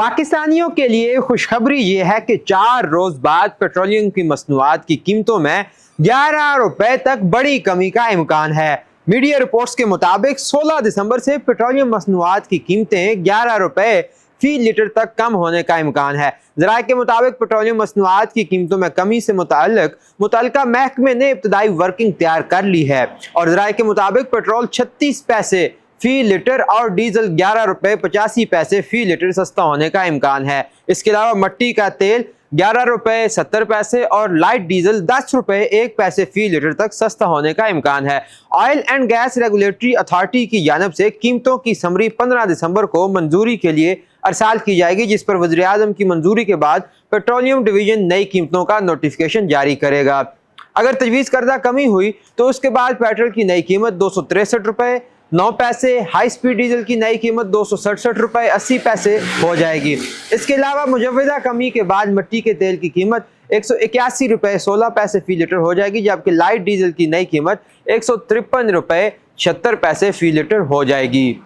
पाकिस्तानियों के लिए खुशखबरी ये है कि 4 रोज बाद पेट्रोलियम की मसनूआत की कीमतों में 11 रुपए तक बड़ी कमी का इम्कान है। मीडिया रिपोर्ट्स के मुताबिक 16 दिसंबर से पेट्रोलियम मसनूआत की कीमतें 11 रुपए फी लीटर तक कम होने का इम्कान है। ज़राए के मुताबिक पेट्रोलियम मसनूआत की कीमतों में कमी से मुतल्लिका महकमे ने इब्तदाई वर्किंग तैयार कर ली है और ज़राए के मुताबिक पेट्रोल 36 पैसे फी लीटर और डीजल 11 रुपए 85 पैसे फी लीटर सस्ता होने का इम्कान है। इसके अलावा मट्टी का तेल 11 रुपए 70 पैसे और लाइट डीजल 10 रुपए 1 पैसे फी लीटर तक सस्ता होने का इम्कान है। Oil and gas regulatory authority की जानिब से कीमतों की समरी 15 दिसंबर को मंजूरी के लिए अरसाल की जाएगी, जिस पर वज़ीर आज़म की मंजूरी के बाद पेट्रोलियम डिवीजन नई कीमतों का नोटिफिकेशन जारी करेगा। अगर तजवीज़ करदा कमी हुई तो उसके बाद पेट्रोल की नई कीमत 263 रुपए 9 पैसे, हाई स्पीड डीजल की नई कीमत 267 रुपए 80 पैसे हो जाएगी। इसके अलावा मुजव्वज़ा कमी के बाद मिट्टी के तेल की कीमत 181 रुपए 16 पैसे फी लीटर हो जाएगी, जबकि लाइट डीजल की नई कीमत 153 रुपए 76 पैसे फी लीटर हो जाएगी।